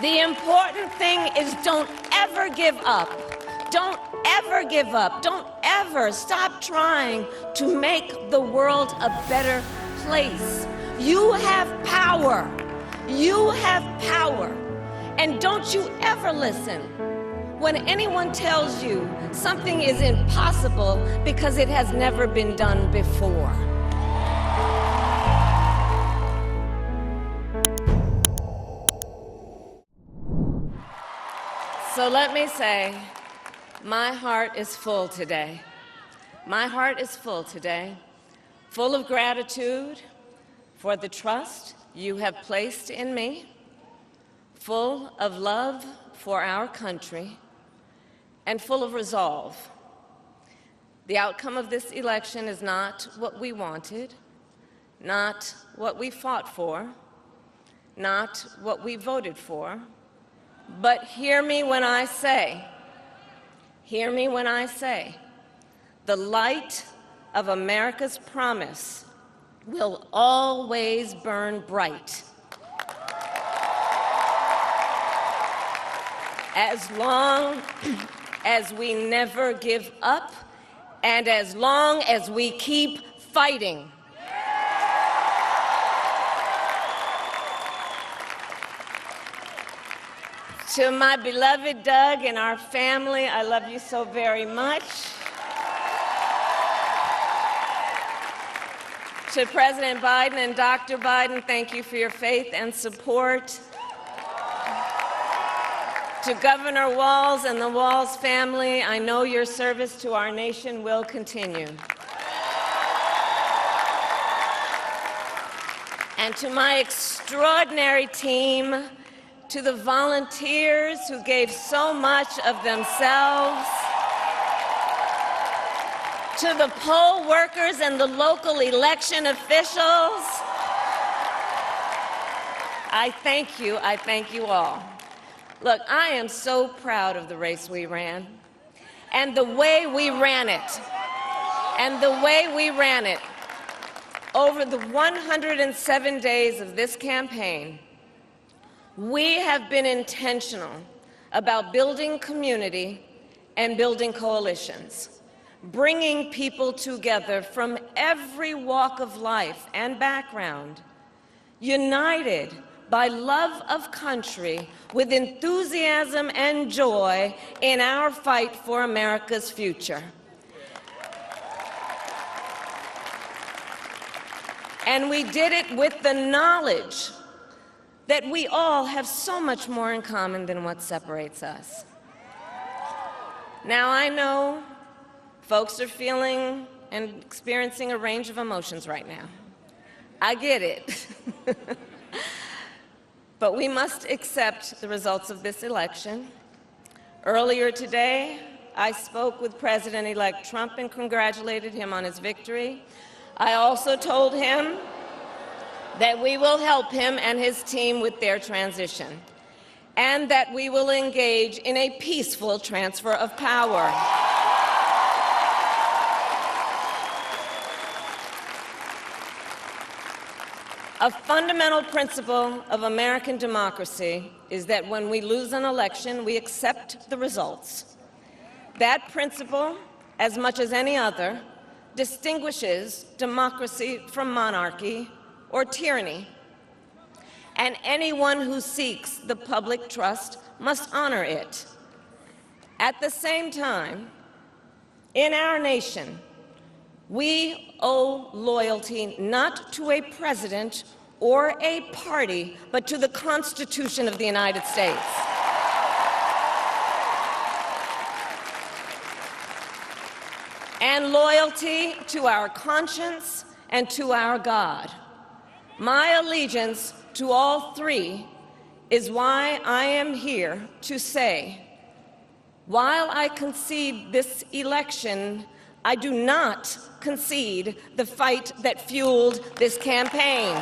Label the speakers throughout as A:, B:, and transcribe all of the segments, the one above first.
A: The important thing is don't ever give up. Don't ever give up. Don't ever stop trying to make the world a better place. You have power. You have power. And don't you ever listen when anyone tells you something is impossible because it has never been done before. So let me say, my heart is full today. My heart is full today, full of gratitude for the trust you have placed in me, full of love for our country, and full of resolve. The outcome of this election is not what we wanted, not what we fought for, not what we voted for, but hear me when I say, the light of America's promise will always burn bright. As long as we never give up, and as long as we keep fighting. To my beloved Doug and our family, I love you so very much. To President Biden and Dr. Biden, thank you for your faith and support. To Governor Walz and the Walz family, I know your service to our nation will continue. And to my extraordinary team, to the volunteers who gave so much of themselves, to the poll workers and the local election officials, I thank you all. Look, I am so proud of the race we ran, and the way we ran it, over the 107 days of this campaign. We have been intentional about building community and building coalitions, bringing people together from every walk of life and background, united by love of country with enthusiasm and joy in our fight for America's future. And we did it with the knowledge that we all have so much more in common than what separates us. Now, I know folks are feeling and experiencing a range of emotions right now. I get it. But we accept the results of this election. Earlier today, I spoke with President-elect Trump and congratulated him on his victory. I also told him that we will help him and his team with their transition, and that we will engage in a peaceful transfer of power. A fundamental principle of American democracy is that when we lose an election, we accept the results. That principle, as much as any other, distinguishes democracy from monarchy or tyranny, and anyone who seeks the public trust must honor it. At the same time, in our nation, we owe loyalty not to a president or a party, but to the Constitution of the United States. And loyalty to our conscience and to our God. My allegiance to all three is why I am here to say, while I concede this election, I do not concede the fight that fueled this campaign.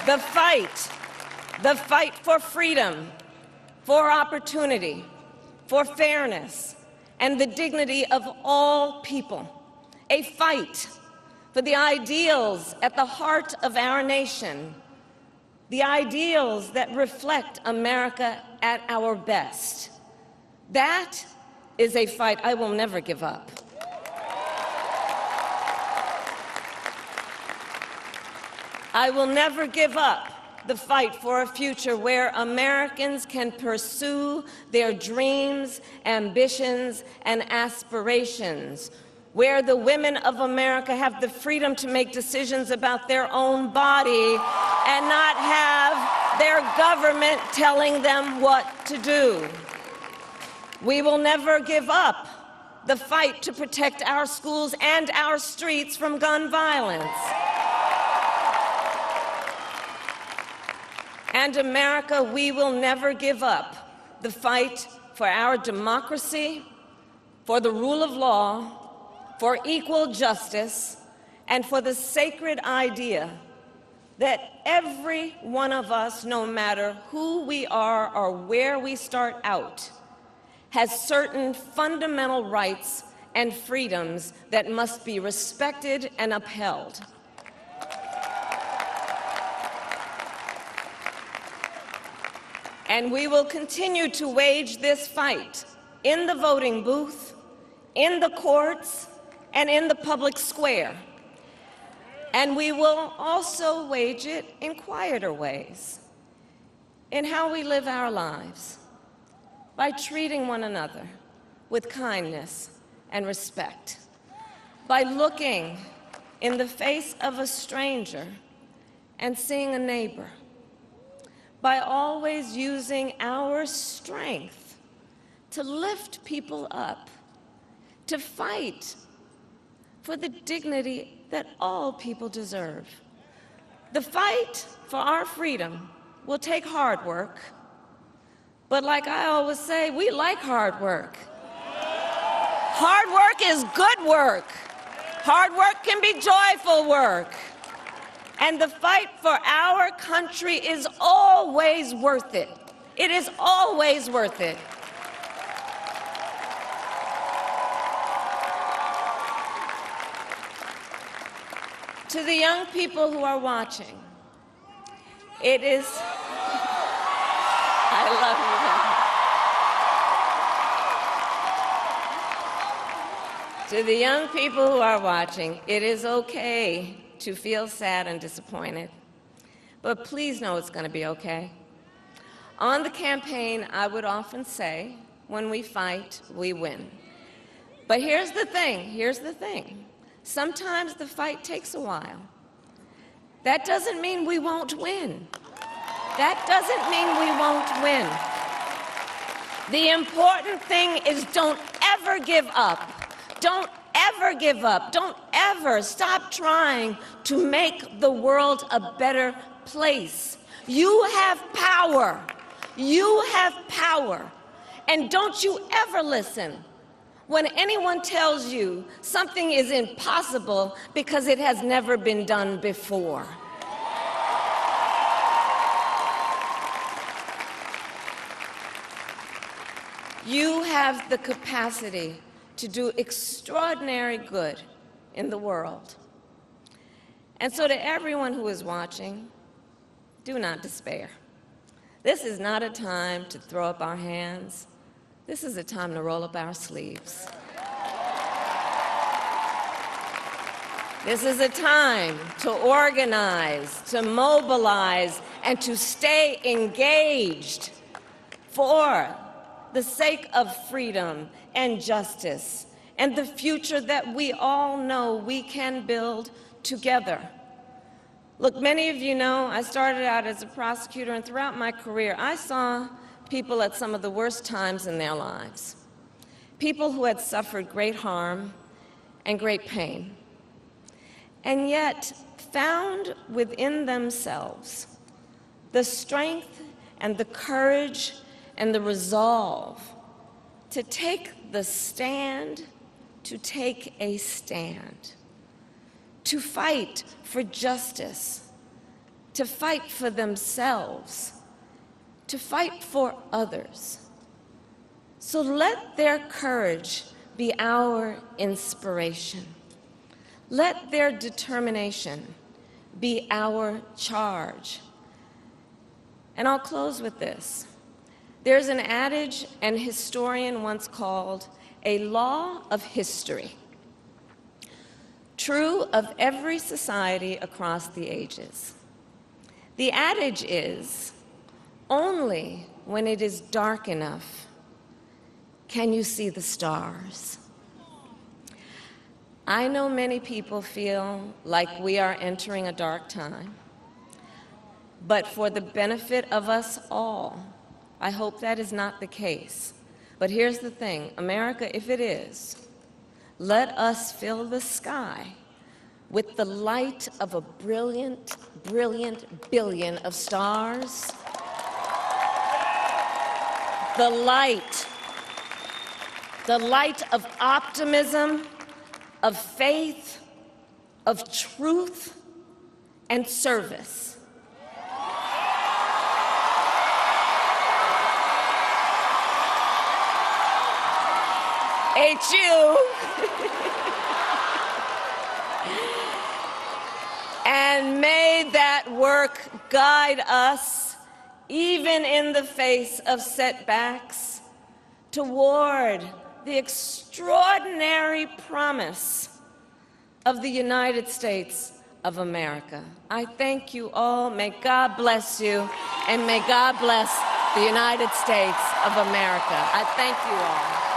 A: The fight for freedom, for opportunity, for fairness, and the dignity of all people. A fight for the ideals at the heart of our nation, the ideals that reflect America at our best. That is a fight I will never give up. I will never give up the fight for a future where Americans can pursue their dreams, ambitions, and aspirations, where the women of America have the freedom to make decisions about their own body and not have their government telling them what to do. We will never give up the fight to protect our schools and our streets from gun violence. And America, we will never give up the fight for our democracy, for the rule of law, for equal justice, and for the sacred idea that every one of us, no matter who we are or where we start out, has certain fundamental rights and freedoms that must be respected and upheld. And we will continue to wage this fight in the voting booth, in the courts, and in the public square. And we will also wage it in quieter ways, in how we live our lives, by treating one another with kindness and respect, by looking in the face of a stranger and seeing a neighbor, by always using our strength to lift people up, to fight for the dignity that all people deserve. The fight for our freedom will take hard work, but like I always say, we like hard work. Hard work is good work. Hard work can be joyful work. And the fight for our country is always worth it. It is always worth it. To the young people who are watching, it is... I love you. To the young people who are watching, it is okay to feel sad and disappointed, but please know it's going to be okay. On the campaign, I would often say, when we fight, we win. But here's the thing. Sometimes the fight takes a while. That doesn't mean we won't win. That doesn't mean we won't win. The important thing is don't ever give up. Don't ever give up. Don't ever stop trying to make the world a better place. You have power. You have power. And don't you ever listen when anyone tells you something is impossible because it has never been done before. You have the capacity to do extraordinary good in the world. And so to everyone who is watching, do not despair. This is not a time to throw up our hands. This is a time to roll up our sleeves. This is a time to organize, to mobilize, and to stay engaged for the sake of freedom and justice and the future that we all know we can build together. Look, many of you know I started out as a prosecutor, and throughout my career I saw people at some of the worst times in their lives, people who had suffered great harm and great pain, and yet found within themselves the strength and the courage and the resolve to take the stand, to take a stand, to fight for justice, to fight for themselves, to fight for others. So let their courage be our inspiration. Let their determination be our charge. And I'll close with this. There's an adage an historian once called a law of history, true of every society across the ages. The adage is, only when it is dark enough can you see the stars. I know many people feel like we are entering a dark time, but for the benefit of us all, I hope that is not the case. But here's the thing, America, if it is, let us fill the sky with the light of a brilliant, brilliant billion of stars. The light of optimism, of faith, of truth, and service. HU. And may that work guide us, even in the face of setbacks, toward the extraordinary promise of the United States of America. I thank you all. May God bless you, and may God bless the United States of America. I thank you all.